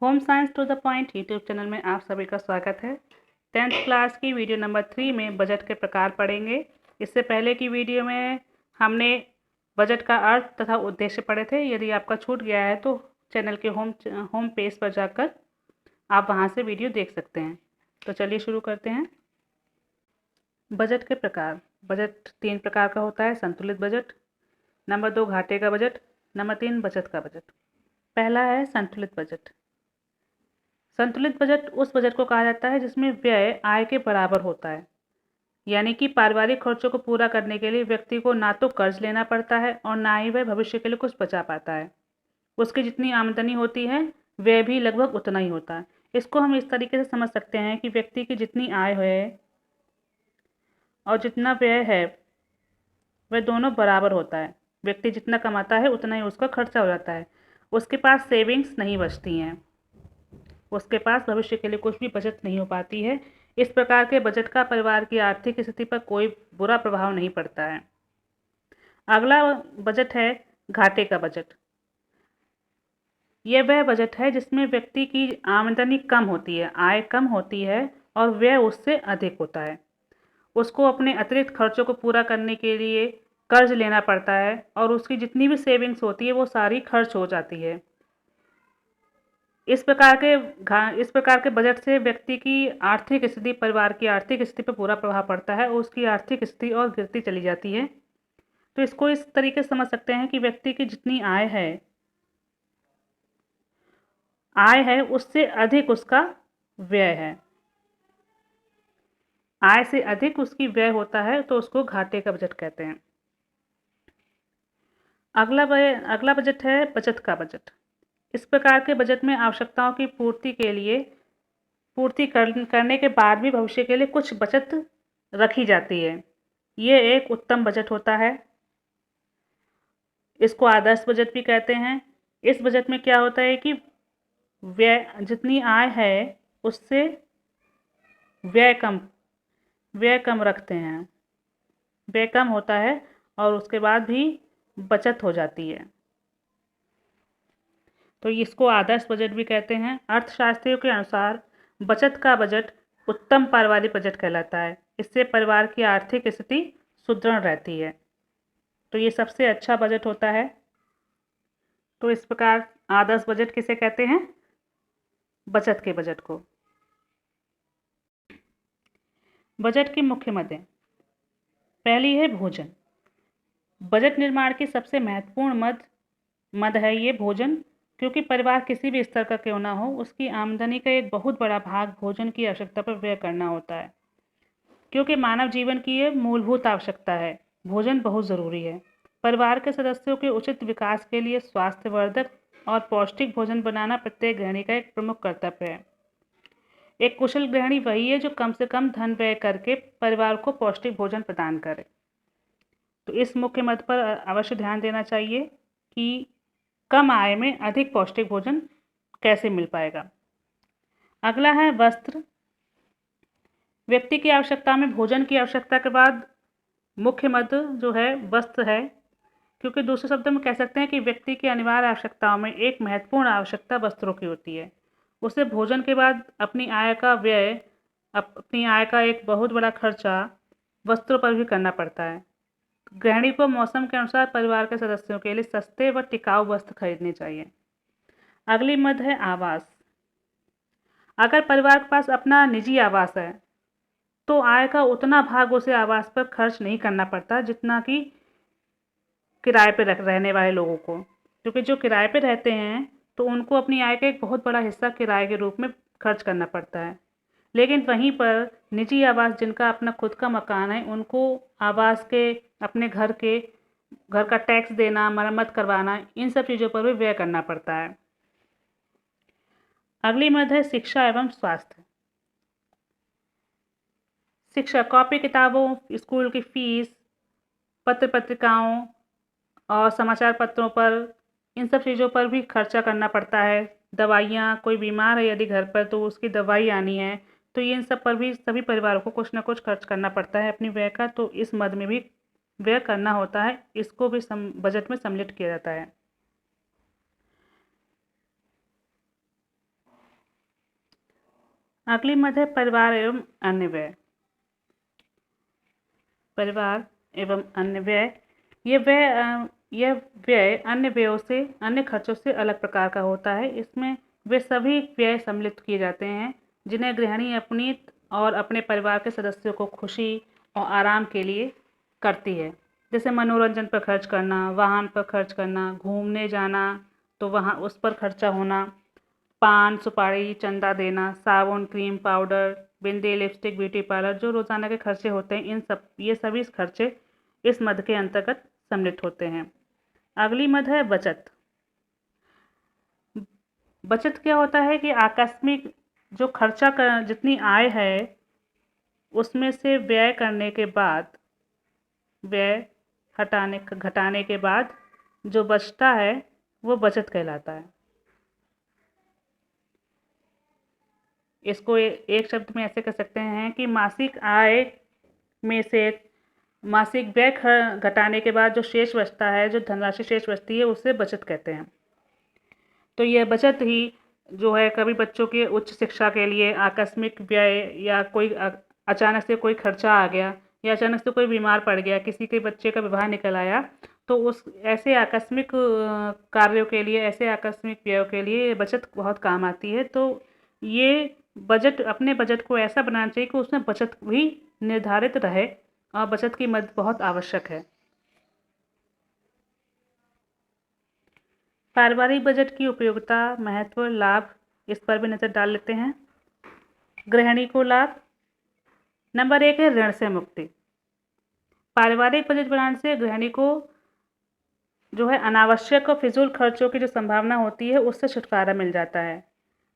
Home science to the point YouTube channel में आप सभी का स्वागत है। 10th क्लास की वीडियो नंबर 3 में बजट के प्रकार पढ़ेंगे। इससे पहले की वीडियो में हमने बजट का अर्थ तथा उद्देश्य पढ़े थे। यदि आपका छूट गया है तो चैनल के होम पेज पर जाकर आप वहां से वीडियो देख सकते हैं। तो चलिए शुरू करते हैं। बजट के प्रकार। बजट 3 प्रकार का होता है। संतुलित बजट, नंबर 2 घाटे का बजट, नंबर 3 बचत का बजट। पहला है संतुलित बजट। संतुलित बजट उस बजट को कहा जाता है जिसमें व्यय आय के बराबर होता है, यानी कि पारिवारिक खर्चों को पूरा करने के लिए व्यक्ति को ना तो कर्ज लेना पड़ता है और ना ही वह भविष्य के लिए कुछ बचा पाता है। उसकी जितनी आमदनी होती है व्यय भी लगभग उतना ही होता है। इसको हम इस तरीके से समझ सकते हैं कि व्यक्ति की जितनी आय है और जितना व्यय है वह दोनों बराबर होता है। व्यक्ति जितना कमाता है उतना ही उसका खर्चा हो जाता है। उसके पास सेविंग्स नहीं बचती हैं, उसके पास भविष्य के लिए कुछ भी बचत नहीं हो पाती है। इस प्रकार के बजट का परिवार की आर्थिक स्थिति पर कोई बुरा प्रभाव नहीं पड़ता है। अगला बजट है घाटे का बजट। यह वह बजट है जिसमें व्यक्ति की आमदनी कम होती है, आय कम होती है और व्यय उससे अधिक होता है। उसको अपने अतिरिक्त खर्चों को पूरा करने के लिए कर्ज लेना पड़ता है और उसकी जितनी भी सेविंग्स होती है वो सारी खर्च हो जाती है। इस प्रकार के बजट से व्यक्ति की आर्थिक स्थिति, परिवार की आर्थिक स्थिति पर पूरा प्रभाव पड़ता है और उसकी आर्थिक स्थिति और गिरती चली जाती है। तो इसको इस तरीके से समझ सकते हैं कि व्यक्ति की जितनी आय है उससे अधिक उसका व्यय है। आय से अधिक उसकी व्यय होता है तो उसको घाटे का बजट कहते हैं। अगला बजट है बचत का बजट। इस प्रकार के बजट में आवश्यकताओं की पूर्ति करने के बाद भी भविष्य के लिए कुछ बचत रखी जाती है। ये एक उत्तम बजट होता है। इसको आदर्श बजट भी कहते हैं। इस बजट में क्या होता है कि जितनी आय है उससे व्यय कम रखते हैं। व्यय कम होता है और उसके बाद भी बचत हो जाती है, तो इसको आदर्श बजट भी कहते हैं। अर्थशास्त्रियों के अनुसार बचत का बजट उत्तम पारिवारिक बजट कहलाता है। इससे परिवार की आर्थिक स्थिति सुदृढ़ रहती है, तो ये सबसे अच्छा बजट होता है। तो इस प्रकार आदर्श बजट किसे कहते हैं? बचत के बजट को। बजट की मुख्य मदें। पहली है भोजन। बजट निर्माण की सबसे महत्वपूर्ण मद है ये भोजन, क्योंकि परिवार किसी भी स्तर का क्यों ना हो उसकी आमदनी का एक बहुत बड़ा भाग भोजन की आवश्यकता पर व्यय करना होता है। क्योंकि मानव जीवन की ये मूलभूत आवश्यकता है, भोजन बहुत ज़रूरी है। परिवार के सदस्यों के उचित विकास के लिए स्वास्थ्यवर्धक और पौष्टिक भोजन बनाना प्रत्येक गृहिणी का एक प्रमुख कर्तव्य है। एक कुशल गृहिणी वही है जो कम से कम धन व्यय करके परिवार को पौष्टिक भोजन प्रदान करे। तो इस मुख्य मद पर अवश्य ध्यान देना चाहिए कि कम आय में अधिक पौष्टिक भोजन कैसे मिल पाएगा। अगला है वस्त्र। व्यक्ति की आवश्यकता में भोजन की आवश्यकता के बाद मुख्य मद जो है वस्त्र है, क्योंकि दूसरे शब्दों में कह सकते हैं कि व्यक्ति की अनिवार्य आवश्यकताओं में एक महत्वपूर्ण आवश्यकता वस्त्रों की होती है। उसे भोजन के बाद अपनी आय का एक बहुत बड़ा खर्चा वस्त्रों पर भी करना पड़ता है। गृहिणी को मौसम के अनुसार परिवार के सदस्यों के लिए सस्ते व टिकाऊ वस्त्र खरीदने चाहिए। अगली मद है आवास। अगर परिवार के पास अपना निजी आवास है तो आय का उतना भाग उसे आवास पर खर्च नहीं करना पड़ता जितना कि किराए पे रहने वाले लोगों को, क्योंकि जो किराए पे रहते हैं तो उनको अपनी आय का एक बहुत बड़ा हिस्सा किराए के रूप में खर्च करना पड़ता है। लेकिन वहीं पर निजी आवास जिनका अपना खुद का मकान है उनको आवास के अपने घर का टैक्स देना, मरम्मत करवाना, इन सब चीज़ों पर भी व्यय करना पड़ता है। अगली मद है शिक्षा एवं स्वास्थ्य। शिक्षा, कॉपी किताबों, स्कूल की फीस, पत्र पत्रिकाओं और समाचार पत्रों पर, इन सब चीज़ों पर भी खर्चा करना पड़ता है। दवाइयाँ, कोई बीमार है यदि घर पर तो उसकी दवाई आनी है, तो इन सब पर भी सभी परिवारों को कुछ ना कुछ खर्च करना पड़ता है अपनी व्यय का, तो इस मद में भी व्यय करना होता है। इसको भी बजट में सम्मिलित किया जाता है। अगली मद है परिवार एवं अन्य व्यय। परिवार एवं अन्य व्यय, यह व्यय अन्य व्ययों से, अन्य खर्चों से अलग प्रकार का होता है। इसमें वे सभी व्यय सम्मिलित किए जाते हैं जिन्हें गृहिणी अपनी और अपने परिवार के सदस्यों को खुशी और आराम के लिए करती है। जैसे मनोरंजन पर खर्च करना, वाहन पर खर्च करना, घूमने जाना तो वहाँ उस पर खर्चा होना, पान सुपारी चंदा देना, साबुन क्रीम पाउडर बिंदी लिपस्टिक ब्यूटी पार्लर, जो रोज़ाना के खर्चे होते हैं, ये सभी खर्चे इस मद के अंतर्गत सम्मिलित होते हैं। अगली मद है बचत। बचत क्या होता है कि आकस्मिक जो खर्चा कर जितनी आय है उसमें से व्यय करने के बाद, व्यय घटाने के बाद जो बचता है वो बचत कहलाता है। इसको एक शब्द में ऐसे कह सकते हैं कि मासिक आय में से मासिक व्यय घटाने के बाद जो शेष बचता है, जो धनराशि शेष बचती है, उसे बचत कहते हैं। तो यह बचत ही जो है कभी बच्चों के उच्च शिक्षा के लिए आकस्मिक व्यय या कोई अचानक से कोई खर्चा आ गया या अचानक से कोई बीमार पड़ गया, किसी के बच्चे का विवाह निकल आया, तो उस ऐसे आकस्मिक कार्यों के लिए, ऐसे आकस्मिक व्ययों के लिए बचत बहुत काम आती है। तो ये बजट, अपने बजट को ऐसा बनाना चाहिए कि उसमें बचत भी निर्धारित रहे और बचत की मद बहुत आवश्यक है। पारिवारिक बजट की उपयोगिता, महत्व, लाभ, इस पर भी नज़र डाल लेते हैं। गृहिणी को लाभ। नंबर 1 है ऋण से मुक्ति। पारिवारिक बजट बनाने से गृहिणी को जो है अनावश्यक और फिजूल खर्चों की जो संभावना होती है उससे छुटकारा मिल जाता है।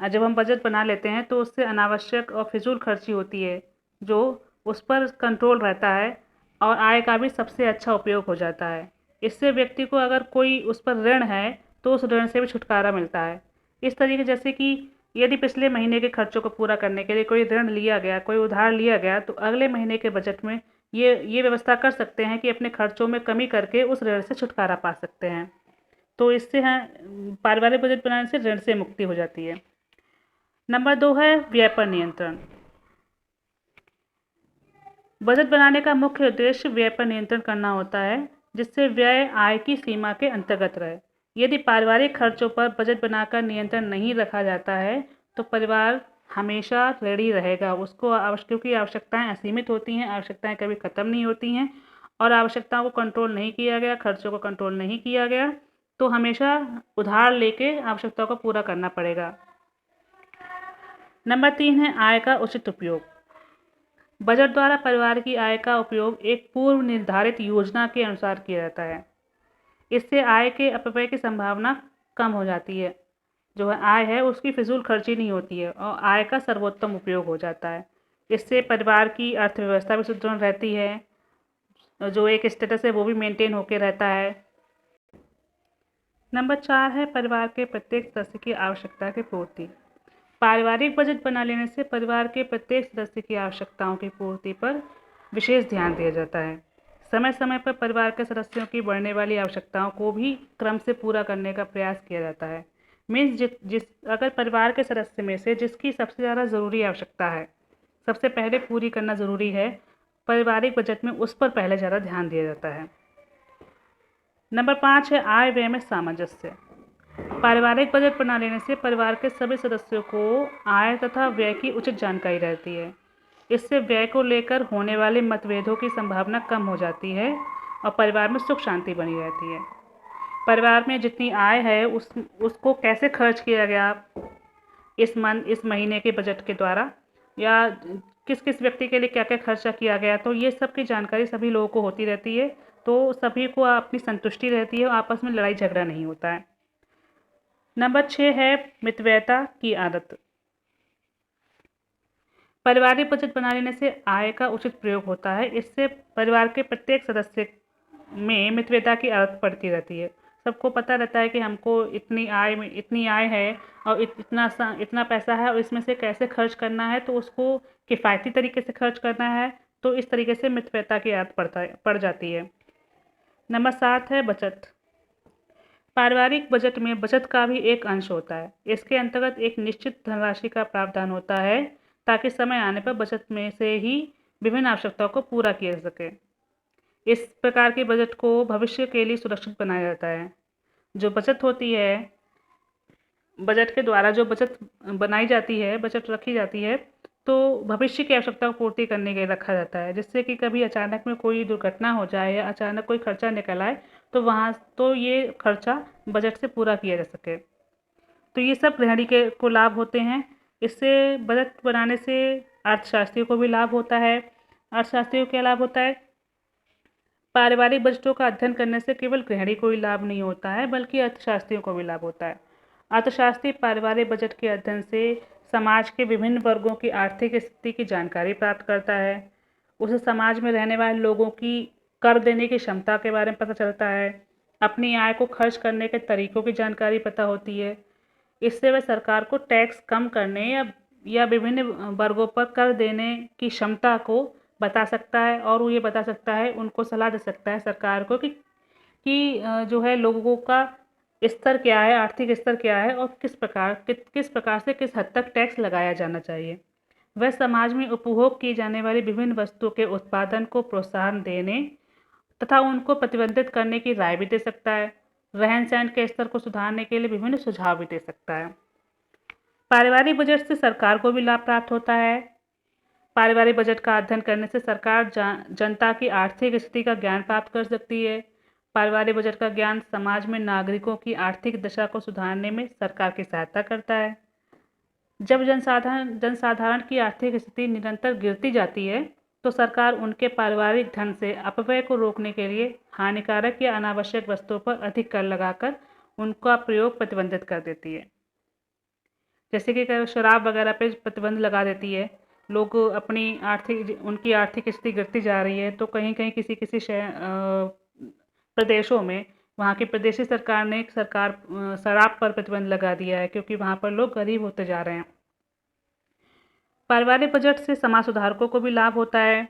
जब हम बजट बना लेते हैं तो उससे अनावश्यक और फिजूल खर्ची होती है, जो उस पर कंट्रोल रहता है और आय का भी सबसे अच्छा उपयोग हो जाता है। इससे व्यक्ति को अगर कोई उस पर ऋण है तो उस ऋण से भी छुटकारा मिलता है। इस तरीके जैसे कि यदि पिछले महीने के खर्चों को पूरा करने के लिए कोई ऋण लिया गया, कोई उधार लिया गया, तो अगले महीने के बजट में ये व्यवस्था कर सकते हैं कि अपने खर्चों में कमी करके उस ऋण से छुटकारा पा सकते हैं। तो इससे पारिवारिक बजट बनाने से ऋण से मुक्ति हो जाती है। नंबर 2 है व्यय पर नियंत्रण। बजट बनाने का मुख्य उद्देश्य व्यय पर नियंत्रण करना होता है, जिससे व्यय आय की सीमा के अंतर्गत रहे। यदि पारिवारिक खर्चों पर बजट बनाकर नियंत्रण नहीं रखा जाता है तो परिवार हमेशा ऋणी रहेगा। उसको क्योंकि आवश्यकताएं असीमित होती हैं, आवश्यकताएं कभी ख़त्म नहीं होती हैं, और आवश्यकताओं को कंट्रोल नहीं किया गया, खर्चों को कंट्रोल नहीं किया गया, तो हमेशा उधार लेके आवश्यकताओं को पूरा करना पड़ेगा। नंबर 3 है आय का उचित उपयोग। बजट द्वारा परिवार की आय का उपयोग एक पूर्व निर्धारित योजना के अनुसार किया जाता है। इससे आय के अपव्यय की संभावना कम हो जाती है। जो है आय है उसकी फिजूल खर्ची नहीं होती है और आय का सर्वोत्तम उपयोग हो जाता है। इससे परिवार की अर्थव्यवस्था भी सुदृढ़ रहती है, जो एक स्टेटस है वो भी मेंटेन होकर रहता है। नंबर 4 है परिवार के प्रत्येक सदस्य की आवश्यकता की पूर्ति। पारिवारिक बजट बना लेने से परिवार के प्रत्येक सदस्य की आवश्यकताओं की पूर्ति पर विशेष ध्यान दिया जाता है। समय समय पर परिवार के सदस्यों की बढ़ने वाली आवश्यकताओं को भी क्रम से पूरा करने का प्रयास किया जाता है। मीन्स अगर परिवार के सदस्य में से जिसकी सबसे ज़्यादा ज़रूरी आवश्यकता है, सबसे पहले पूरी करना ज़रूरी है, पारिवारिक बजट में उस पर पहले ज़्यादा ध्यान दिया जाता है। नंबर 5 है आय व्यय में सामंजस्य। पारिवारिक बजट बना लेने से परिवार के सभी सदस्यों को आय तथा व्यय की उचित जानकारी रहती है। इससे व्यय को लेकर होने वाले मतभेदों की संभावना कम हो जाती है और परिवार में सुख शांति बनी रहती है। परिवार में जितनी आय है उसको कैसे खर्च किया गया इस महीने के बजट के द्वारा, या किस किस व्यक्ति के लिए क्या क्या खर्चा किया गया, तो ये सब की जानकारी सभी लोगों को होती रहती है। तो सभी को अपनी संतुष्टि रहती है और आपस में लड़ाई झगड़ा नहीं होता है। नंबर 6 है मितव्ययता की आदत। पारिवारिक बजट बना लेने से आय का उचित प्रयोग होता है। इससे परिवार के प्रत्येक सदस्य में मितव्ययता की आदत पड़ती रहती है। सबको पता रहता है कि हमको इतनी आय है और इतना पैसा है और इसमें से कैसे खर्च करना है, तो उसको किफ़ायती तरीके से खर्च करना है। तो इस तरीके से मितव्ययता की आदत पड़ जाती है। नंबर 7 है बचत। पारिवारिक बजट में बचत का भी एक अंश होता है। इसके अंतर्गत एक निश्चित धनराशि का प्रावधान होता है ताकि समय आने पर बचत में से ही विभिन्न आवश्यकताओं को पूरा किया जा सके। इस प्रकार के बजट को भविष्य के लिए सुरक्षित बनाया जाता है। जो बचत होती है, बजट के द्वारा जो बचत बनाई जाती है, बचत रखी जाती है, तो भविष्य की आवश्यकता को पूर्ति करने के लिए रखा जाता है, जिससे कि कभी अचानक में कोई दुर्घटना हो जाए या अचानक कोई खर्चा निकल आए तो ये खर्चा बजट से पूरा किया जा सके। तो ये सब गृहिणी को लाभ होते हैं। इससे बजट बनाने से अर्थशास्त्रियों को भी लाभ होता है। अर्थशास्त्रियों को क्या लाभ होता है? पारिवारिक बजटों का अध्ययन करने से केवल गृहिणी को ही लाभ नहीं होता है, बल्कि अर्थशास्त्रियों को भी लाभ होता है। अर्थशास्त्री पारिवारिक बजट के अध्ययन से समाज के विभिन्न वर्गों की आर्थिक स्थिति की जानकारी प्राप्त करता है। उसे समाज में रहने वाले लोगों की कर देने की क्षमता के बारे में पता चलता है। अपनी आय को खर्च करने के तरीकों की जानकारी पता होती है। इससे वह सरकार को टैक्स कम करने या विभिन्न वर्गों पर कर देने की क्षमता को बता सकता है, और वो ये बता सकता है, उनको सलाह दे सकता है सरकार को कि जो है लोगों का स्तर क्या है, आर्थिक स्तर क्या है, और किस प्रकार से किस हद तक टैक्स लगाया जाना चाहिए। वह समाज में उपभोग की जाने वाली विभिन्न वस्तुओं के उत्पादन को प्रोत्साहन देने तथा उनको प्रतिबंधित करने की राय भी दे सकता है। रहन सहन के स्तर को सुधारने के लिए विभिन्न सुझाव भी दे सकता है। पारिवारिक बजट से सरकार को भी लाभ प्राप्त होता है। पारिवारिक बजट का अध्ययन करने से सरकार जनता की आर्थिक स्थिति का ज्ञान प्राप्त कर सकती है। पारिवारिक बजट का ज्ञान समाज में नागरिकों की आर्थिक दशा को सुधारने में सरकार की सहायता करता है। जब जनसाधारण की आर्थिक स्थिति निरंतर गिरती जाती है, तो सरकार उनके पारिवारिक धन से अपव्यय को रोकने के लिए हानिकारक या अनावश्यक वस्तुओं पर अधिक कर लगाकर उनका प्रयोग प्रतिबंधित कर देती है। जैसे कि शराब वगैरह पे प्रतिबंध लगा देती है। लोग उनकी आर्थिक स्थिति गिरती जा रही है, तो कहीं कहीं किसी प्रदेशों में वहाँ की प्रदेशी सरकार ने शराब पर प्रतिबंध लगा दिया है, क्योंकि वहाँ पर लोग गरीब होते जा रहे हैं। पारिवारिक बजट से समाज सुधारकों को भी लाभ होता है।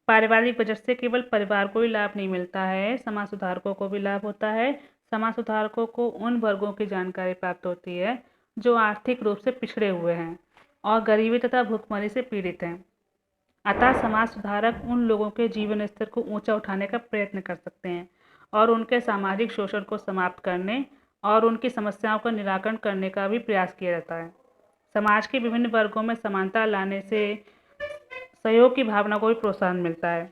पारिवारिक बजट से केवल परिवार को ही लाभ नहीं मिलता है, समाज सुधारकों को भी लाभ होता है। समाज सुधारकों को उन वर्गों की जानकारी प्राप्त होती है जो आर्थिक रूप से पिछड़े हुए हैं और गरीबी तथा भुखमरी से पीड़ित हैं। अतः समाज सुधारक उन लोगों के जीवन स्तर को ऊंचा उठाने का प्रयत्न कर सकते हैं और उनके सामाजिक शोषण को समाप्त करने और उनकी समस्याओं का निराकरण करने का भी प्रयास किया जाता है। समाज के विभिन्न वर्गों में समानता लाने से सहयोग की भावना को भी प्रोत्साहन मिलता है।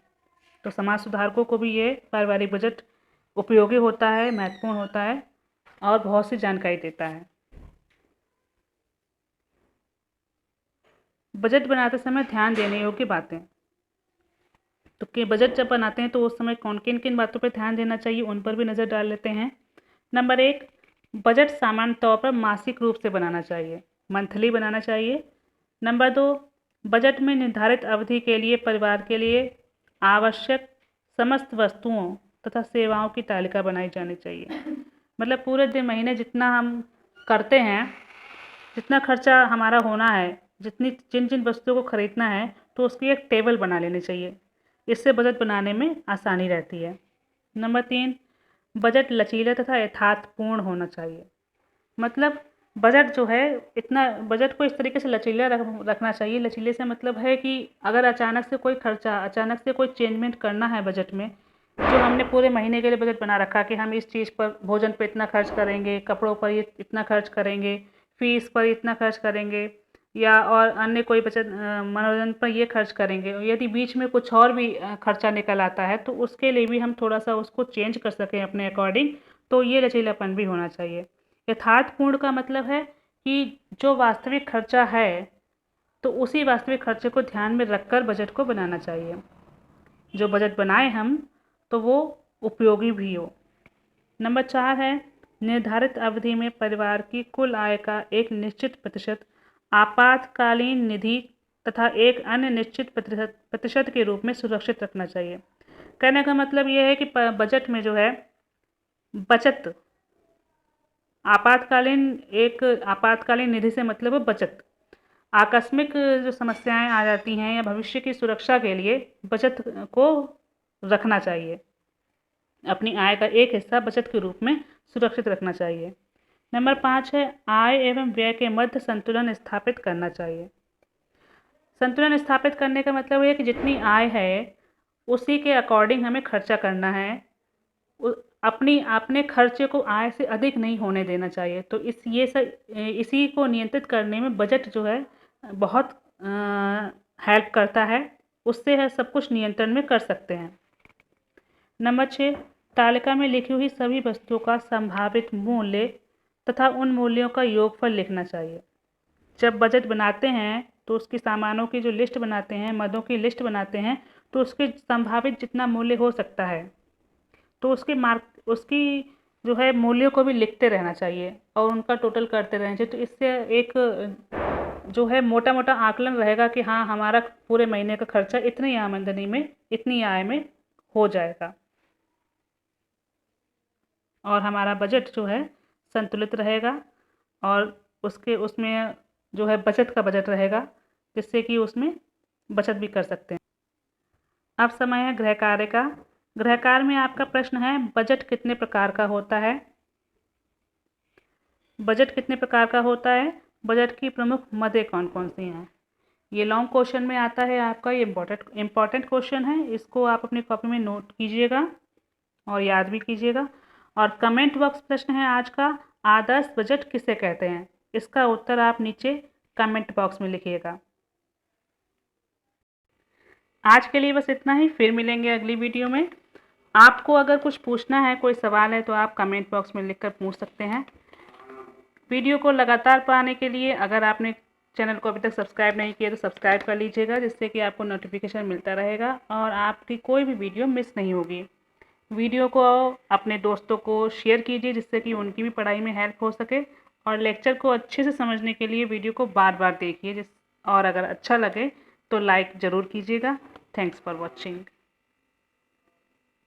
तो समाज सुधारकों को भी ये पारिवारिक बजट उपयोगी होता है, महत्वपूर्ण होता है और बहुत सी जानकारी देता है। बजट बनाते समय ध्यान देने योग्य बातें। तो कि बजट जब बनाते हैं तो उस समय किन किन बातों पर ध्यान देना चाहिए, उन पर भी नज़र डाल लेते हैं। नंबर 1, बजट सामान्य तौर पर मासिक रूप से बनाना चाहिए, मंथली बनाना चाहिए। नंबर 2, बजट में निर्धारित अवधि के लिए परिवार के लिए आवश्यक समस्त वस्तुओं तथा सेवाओं की तालिका बनाई जानी चाहिए। मतलब पूरे महीने जितना हम करते हैं, जितना खर्चा हमारा होना है, जिन जिन वस्तुओं को खरीदना है, तो उसकी एक टेबल बना लेनी चाहिए। इससे बजट बनाने में आसानी रहती है। नंबर 3, बजट लचीला तथा यथार्थपूर्ण होना चाहिए। मतलब बजट जो है, बजट को इस तरीके से लचीला रखना चाहिए। लचीले से मतलब है कि अगर अचानक से कोई चेंजमेंट करना है बजट में, जो हमने पूरे महीने के लिए बजट बना रखा कि हम इस चीज़ पर, भोजन पर इतना खर्च करेंगे, कपड़ों पर ये इतना खर्च करेंगे, फीस पर इतना खर्च करेंगे, या और अन्य कोई बचत मनोरंजन पर ये खर्च करेंगे। यदि बीच में कुछ और भी खर्चा निकल आता है, तो उसके लिए भी हम थोड़ा सा उसको चेंज कर सकें अपने अकॉर्डिंग, तो ये लचीलापन भी होना चाहिए। यथार्थपूर्ण का मतलब है कि जो वास्तविक खर्चा है, तो उसी वास्तविक खर्चे को ध्यान में रखकर बजट को बनाना चाहिए। जो बजट बनाए हम, तो वो उपयोगी भी हो। नंबर 4 है, निर्धारित अवधि में परिवार की कुल आय का एक निश्चित प्रतिशत आपातकालीन निधि तथा एक अन्य निश्चित प्रतिशत के रूप में सुरक्षित रखना चाहिए। कहने का मतलब ये है कि बजट में जो है बचत, आपातकालीन निधि से मतलब है बचत। आकस्मिक जो समस्याएं आ जाती हैं या भविष्य की सुरक्षा के लिए बचत को रखना चाहिए। अपनी आय का एक हिस्सा बचत के रूप में सुरक्षित रखना चाहिए। नंबर 5 है, आय एवं व्यय के मध्य संतुलन स्थापित करना चाहिए। संतुलन स्थापित करने का मतलब है कि जितनी आय है उसी के अकॉर्डिंग हमें खर्चा करना है। अपने खर्चे को आय से अधिक नहीं होने देना चाहिए। तो इसी को नियंत्रित करने में बजट जो है बहुत हेल्प करता है। उससे है सब कुछ नियंत्रण में कर सकते हैं। नंबर 6, तालिका में लिखी हुई सभी वस्तुओं का संभावित मूल्य तथा उन मूल्यों का योगफल लिखना चाहिए। जब बजट बनाते हैं तो उसकी सामानों की जो लिस्ट बनाते हैं, मदों की लिस्ट बनाते हैं, तो उसके संभावित जितना मूल्य हो सकता है तो उसकी जो है मूल्यों को भी लिखते रहना चाहिए और उनका टोटल करते रहना चाहिए। तो इससे एक जो है मोटा मोटा आकलन रहेगा कि हाँ, हमारा पूरे महीने का खर्चा इतनी आमदनी में, इतनी आय में हो जाएगा और हमारा बजट जो है संतुलित रहेगा और उसमें जो है बचत का बजट रहेगा, जिससे कि उसमें बचत भी कर सकते हैं। अब समय है गृह कार्य का। गृह कार्य में आपका प्रश्न है, बजट कितने प्रकार का होता है? बजट कितने प्रकार का होता है? बजट की प्रमुख मदें कौन कौन सी हैं? ये लॉन्ग क्वेश्चन में आता है आपका, ये इम्पॉर्टेंट क्वेश्चन है। इसको आप अपनी कॉपी में नोट कीजिएगा और याद भी कीजिएगा। और कमेंट बॉक्स प्रश्न है आज का, आदर्श बजट किसे कहते हैं? इसका उत्तर आप नीचे कमेंट बॉक्स में लिखिएगा। आज के लिए बस इतना ही, फिर मिलेंगे अगली वीडियो में। आपको अगर कुछ पूछना है, कोई सवाल है, तो आप कमेंट बॉक्स में लिखकर पूछ सकते हैं। वीडियो को लगातार पाने के लिए अगर आपने चैनल को अभी तक सब्सक्राइब नहीं किया तो सब्सक्राइब कर लीजिएगा, जिससे कि आपको नोटिफिकेशन मिलता रहेगा और आपकी कोई भी वीडियो मिस नहीं होगी। वीडियो को अपने दोस्तों को शेयर कीजिए, जिससे कि उनकी भी पढ़ाई में हेल्प हो सके। और लेक्चर को अच्छे से समझने के लिए वीडियो को बार बार देखिए और अगर अच्छा लगे तो लाइक ज़रूर कीजिएगा। Thanks for watching.